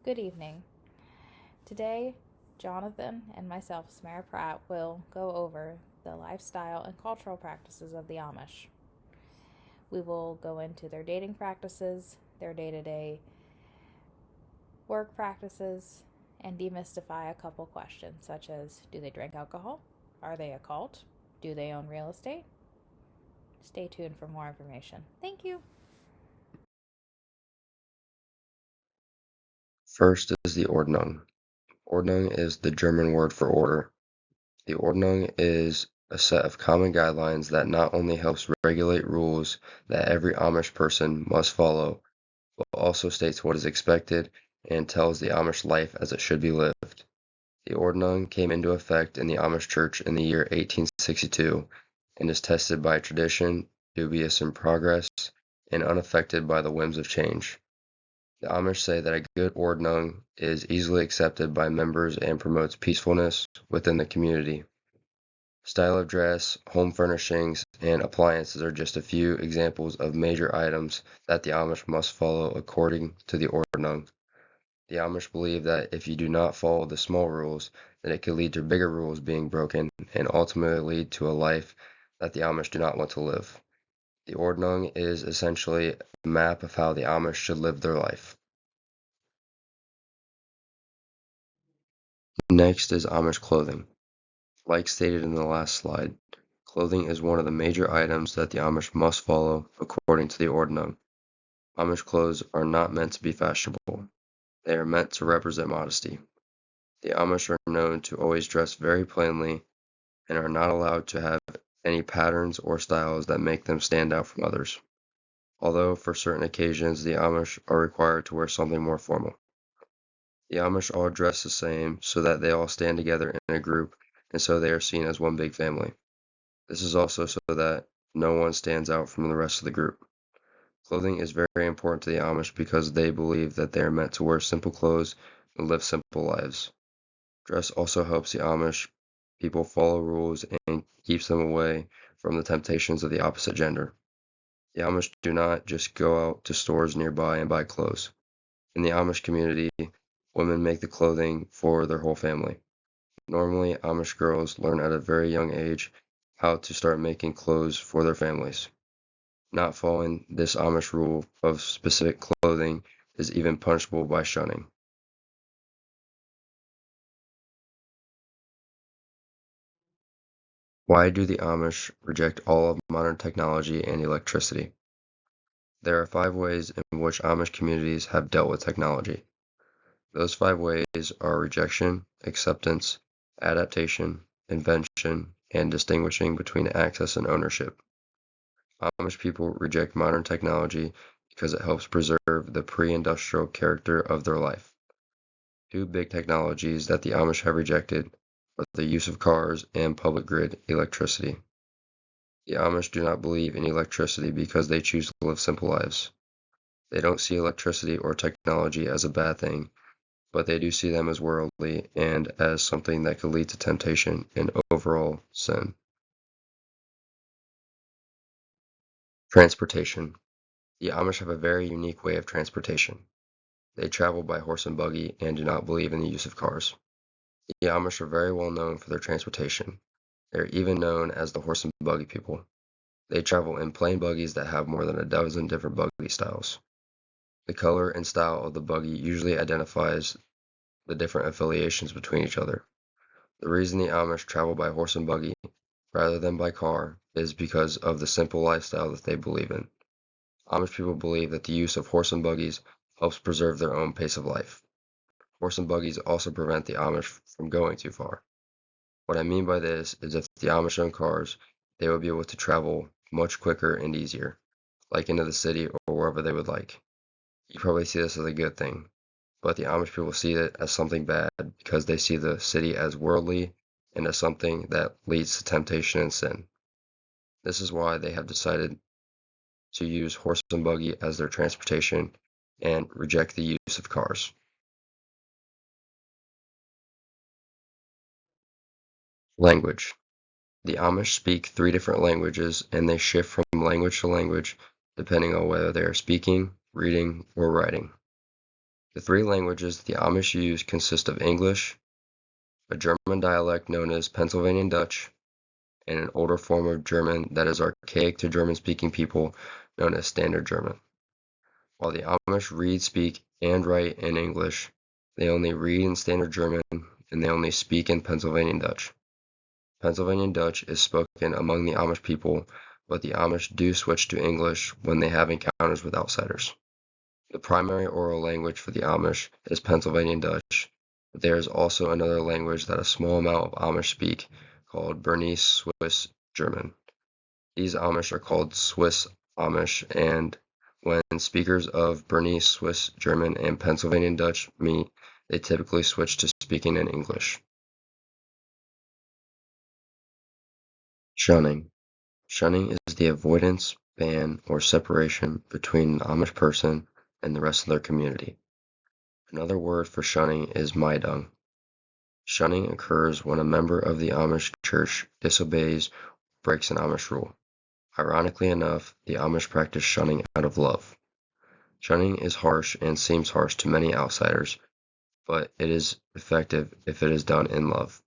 Good evening. Today, Jonathan and myself, Samara Pratt, will go over the lifestyle and cultural practices of the Amish. We will go into their dating practices, their day to day work practices, and demystify a couple questions such as do they drink alcohol? Are they a cult? Do they own real estate? Stay tuned for more information. Thank you. First is the Ordnung. Ordnung is the German word for order. The Ordnung is a set of common guidelines that not only helps regulate rules that every Amish person must follow, but also states what is expected and tells the Amish life as it should be lived. The Ordnung came into effect in the Amish Church in the year 1862 and is tested by tradition, dubious in progress, and unaffected by the whims of change. The Amish say that a good Ordnung is easily accepted by members and promotes peacefulness within the community. Style of dress, home furnishings, and appliances are just a few examples of major items that the Amish must follow according to the Ordnung. The Amish believe that if you do not follow the small rules, then it could lead to bigger rules being broken and ultimately lead to a life that the Amish do not want to live. The Ordnung is essentially a map of how the Amish should live their life. Next is Amish clothing. Like stated in the last slide, clothing is one of the major items that the Amish must follow according to the Ordnung. Amish clothes are not meant to be fashionable. They are meant to represent modesty. The Amish are known to always dress very plainly and are not allowed to have any patterns or styles that make them stand out from others. Although for certain occasions the Amish are required to wear something more formal. The Amish all dress the same so that they all stand together in a group and so they are seen as one big family. This is also so that no one stands out from the rest of the group. Clothing is very important to the Amish because they believe that they are meant to wear simple clothes and live simple lives. Dress also helps the Amish people follow rules and keeps them away from the temptations of the opposite gender. The Amish do not just go out to stores nearby and buy clothes. In the Amish community, women make the clothing for their whole family. Normally, Amish girls learn at a very young age how to start making clothes for their families. Not following this Amish rule of specific clothing is even punishable by shunning. Why do the Amish reject all of modern technology and electricity? There are 5 ways in which Amish communities have dealt with technology. Those 5 ways are rejection, acceptance, adaptation, invention, and distinguishing between access and ownership. Amish people reject modern technology because it helps preserve the pre-industrial character of their life. 2 big technologies that the Amish have rejected are the use of cars and public grid electricity. The Amish do not believe in electricity because they choose to live simple lives. They don't see electricity or technology as a bad thing, but they do see them as worldly and as something that could lead to temptation and overall sin. Transportation. The Amish have a very unique way of transportation. They travel by horse and buggy and do not believe in the use of cars. The Amish are very well known for their transportation. They are even known as the horse and buggy people. They travel in plain buggies that have more than a dozen different buggy styles. The color and style of the buggy usually identifies the different affiliations between each other. The reason the Amish travel by horse and buggy rather than by car is because of the simple lifestyle that they believe in. Amish people believe that the use of horse and buggies helps preserve their own pace of life. Horse and buggies also prevent the Amish from going too far. What I mean by this is if the Amish owned cars, they would be able to travel much quicker and easier, like into the city or wherever they would like. You probably see this as a good thing, but the Amish people see it as something bad because they see the city as worldly and as something that leads to temptation and sin. This is why they have decided to use horse and buggy as their transportation and reject the use of cars. Language. The Amish speak 3 different languages and they shift from language to language depending on whether they are speaking, reading, or writing. The three languages the Amish use consist of English, a German dialect known as Pennsylvania Dutch, and an older form of German that is archaic to German-speaking people known as Standard German. While the Amish read, speak, and write in English, they only read in Standard German and they only speak in Pennsylvania Dutch. Pennsylvania Dutch is spoken among the Amish people, but the Amish do switch to English when they have encounters with outsiders. The primary oral language for the Amish is Pennsylvania Dutch, but there is also another language that a small amount of Amish speak called Bernese Swiss German. These Amish are called Swiss Amish, and when speakers of Bernese Swiss German and Pennsylvania Dutch meet, they typically switch to speaking in English. Shunning. Shunning is the avoidance, ban, or separation between an Amish person and the rest of their community. Another word for shunning is Maidung. Shunning occurs when a member of the Amish church disobeys or breaks an Amish rule. Ironically enough, the Amish practice shunning out of love. Shunning is harsh and seems harsh to many outsiders, but it is effective if it is done in love.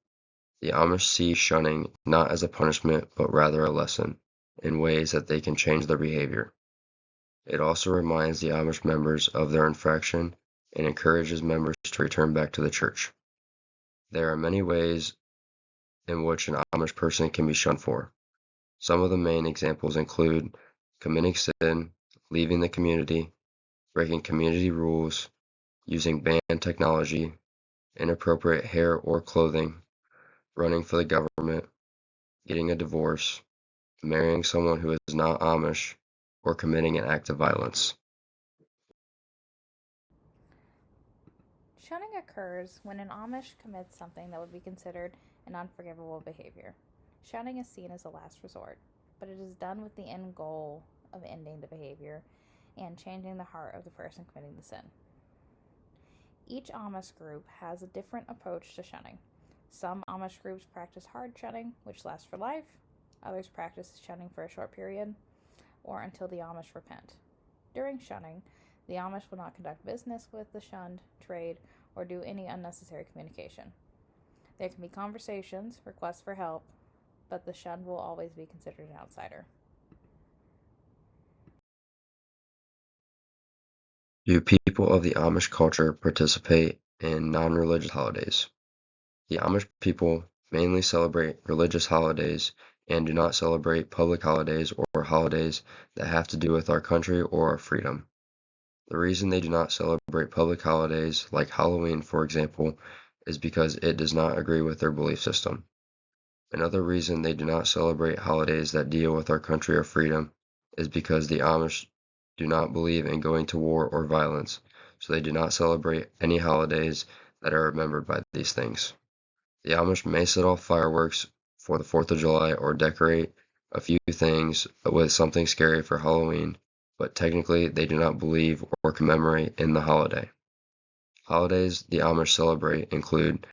The Amish see shunning not as a punishment but rather a lesson, in ways that they can change their behavior. It also reminds the Amish members of their infraction and encourages members to return back to the church. There are many ways in which an Amish person can be shunned for. Some of the main examples include committing sin, leaving the community, breaking community rules, using banned technology, inappropriate hair or clothing, running for the government, getting a divorce, marrying someone who is not Amish, or committing an act of violence. Shunning occurs when an Amish commits something that would be considered an unforgivable behavior. Shunning is seen as a last resort, but it is done with the end goal of ending the behavior and changing the heart of the person committing the sin. Each Amish group has a different approach to shunning. Some Amish groups practice hard shunning, which lasts for life. Others practice shunning for a short period or until the Amish repent. During shunning, the Amish will not conduct business with the shunned, trade, or do any unnecessary communication. There can be conversations, requests for help, but the shunned will always be considered an outsider. Do people of the Amish culture participate in non-religious holidays? The Amish people mainly celebrate religious holidays and do not celebrate public holidays or holidays that have to do with our country or our freedom. The reason they do not celebrate public holidays, like Halloween for example, is because it does not agree with their belief system. Another reason they do not celebrate holidays that deal with our country or freedom is because the Amish do not believe in going to war or violence, so they do not celebrate any holidays that are remembered by these things. The Amish may set off fireworks for the 4th of July or decorate a few things with something scary for Halloween, but technically they do not believe or commemorate in the holiday. Holidays the Amish celebrate include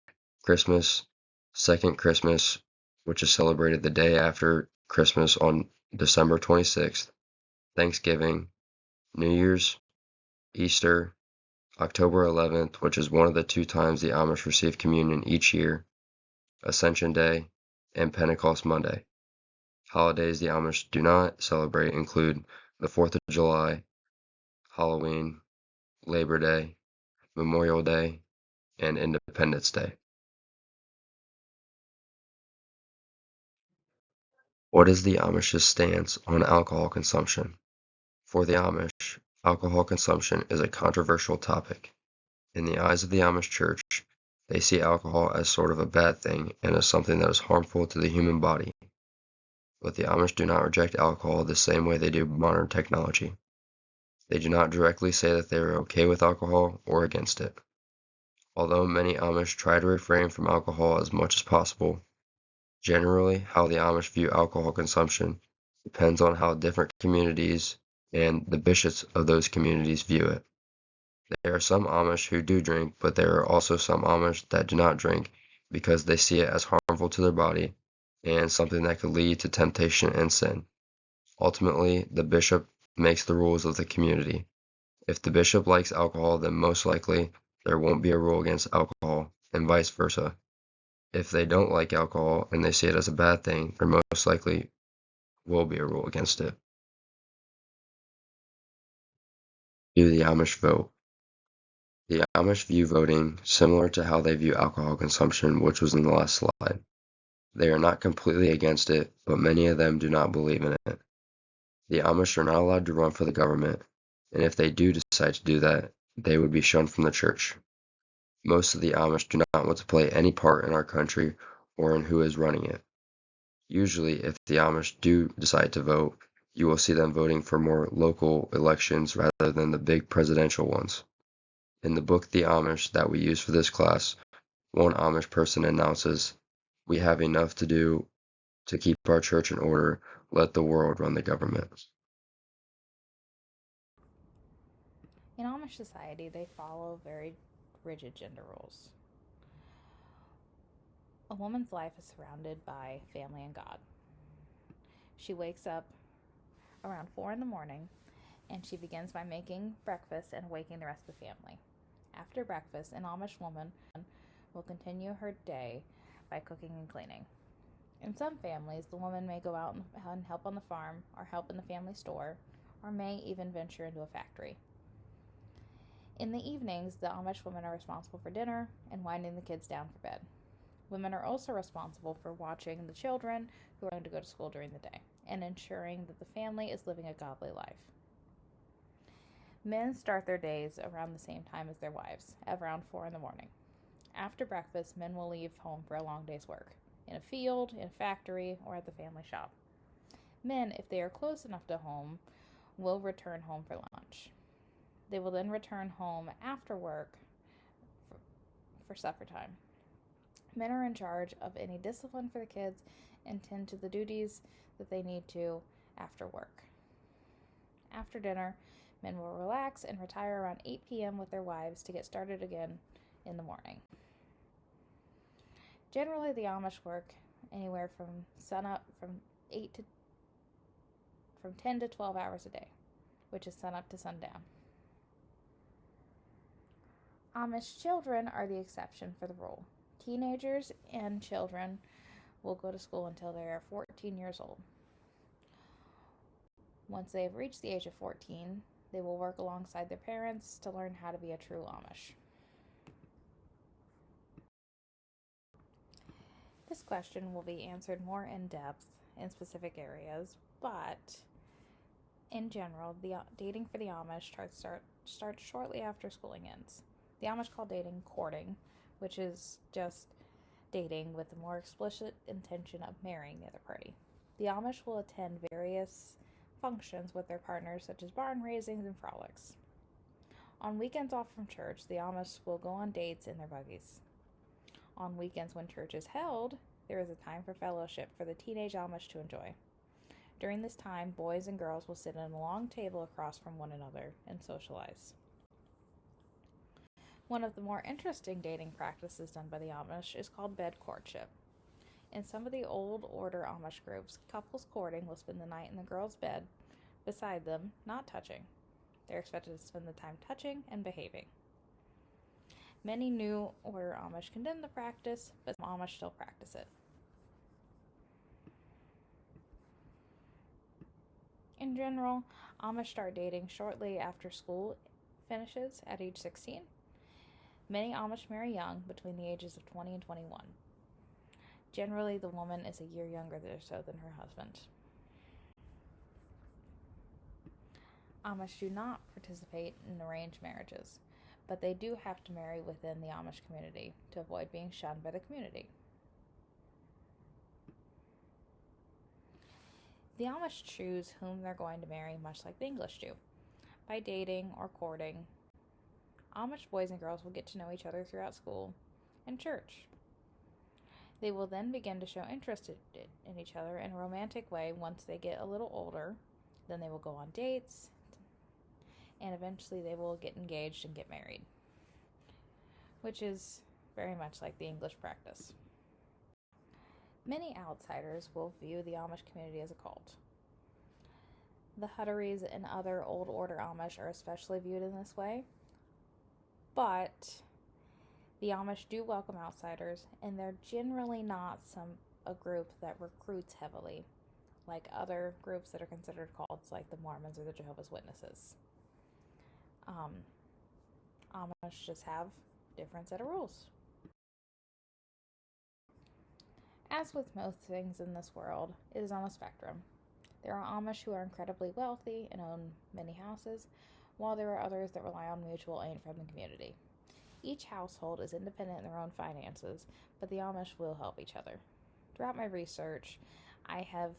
Christmas, Second Christmas, which is celebrated the day after Christmas on December 26th, Thanksgiving, New Year's, Easter, October 11th, which is one of the two times the Amish receive communion each year, Ascension Day, and Pentecost Monday. Holidays the Amish do not celebrate include the 4th of July, Halloween, Labor Day, Memorial Day, and Independence Day. What is the Amish's stance on alcohol consumption? For the Amish, alcohol consumption is a controversial topic. In the eyes of the Amish church, they see alcohol as sort of a bad thing and as something that is harmful to the human body. But the Amish do not reject alcohol the same way they do modern technology. They do not directly say that they are okay with alcohol or against it. Although many Amish try to refrain from alcohol as much as possible, generally how the Amish view alcohol consumption depends on how different communities and the bishops of those communities view it. There are some Amish who do drink, but there are also some Amish that do not drink because they see it as harmful to their body and something that could lead to temptation and sin. Ultimately, the bishop makes the rules of the community, If the bishop likes alcohol, then most likely there won't be a rule against alcohol, and vice versa. If they don't like alcohol and they see it as a bad thing, there most likely will be a rule against it. Do the Amish vote? The Amish view voting similar to how they view alcohol consumption, which was in the last slide. They are not completely against it, but many of them do not believe in it. The Amish are not allowed to run for the government, and if they do decide to do that, they would be shunned from the church. Most of the Amish do not want to play any part in our country or in who is running it. Usually, if the Amish do decide to vote, you will see them voting for more local elections rather than the big presidential ones. In the book The Amish that we use for this class, one Amish person announces, "We have enough to do to keep our church in order. Let the world run the government." In Amish society, they follow very rigid gender roles. A woman's life is surrounded by family and God. She wakes up around 4 in the morning and she begins by making breakfast and waking the rest of the family. After breakfast, an Amish woman will continue her day by cooking and cleaning. In some families, the woman may go out and help on the farm or help in the family store, or may even venture into a factory. In the evenings, the Amish women are responsible for dinner and winding the kids down for bed. Women are also responsible for watching the children who are going to go to school during the day and ensuring that the family is living a godly life. Men start their days around the same time as their wives, at around 4 in the morning. After breakfast, men will leave home for a long day's work, in a field, in a factory, or at the family shop. Men, if they are close enough to home, will return home for lunch. They will then return home after work for supper time. Men are in charge of any discipline for the kids and tend to the duties that they need to after work. After dinner, men will relax and retire around 8 p.m. with their wives to get started again in the morning. Generally, the Amish work anywhere from 10 to 12 hours a day, which is sun up to sundown. Amish children are the exception for the rule. Teenagers and children will go to school until they are 14 years old. Once they have reached the age of 14, they will work alongside their parents to learn how to be a true Amish. This question will be answered more in depth in specific areas, but in general, the dating for the Amish starts shortly after schooling ends. The Amish call dating courting, which is just dating with the more explicit intention of marrying the other party. The Amish will attend various functions with their partners, such as barn raisings and frolics. On weekends off from church, the Amish will go on dates in their buggies. On weekends when church is held, there is a time for fellowship for the teenage Amish to enjoy. During this time, boys and girls will sit at a long table across from one another and socialize. One of the more interesting dating practices done by the Amish is called bed courtship. In some of the old order Amish groups, couples courting will spend the night in the girl's bed beside them, not touching. They're expected to spend the time touching and behaving. Many new order Amish condemn the practice, but some Amish still practice it. In general, Amish start dating shortly after school finishes at age 16. Many Amish marry young, between the ages of 20 and 21. Generally, the woman is a year younger or so than her husband. Amish do not participate in arranged marriages, but they do have to marry within the Amish community to avoid being shunned by the community. The Amish choose whom they're going to marry, much like the English do, by dating or courting. Amish boys and girls will get to know each other throughout school and church. They will then begin to show interest in each other in a romantic way once they get a little older. Then they will go on dates, and eventually they will get engaged and get married, which is very much like the English practice. Many outsiders will view the Amish community as a cult. The Hutteries and other Old Order Amish are especially viewed in this way, but the Amish do welcome outsiders, and they're generally not a group that recruits heavily, like other groups that are considered cults, like the Mormons or the Jehovah's Witnesses. Amish just have different set of rules. As with most things in this world, it is on a spectrum. There are Amish who are incredibly wealthy and own many houses, while there are others that rely on mutual aid from the community. Each household is independent in their own finances, but the Amish will help each other. Throughout my research, I have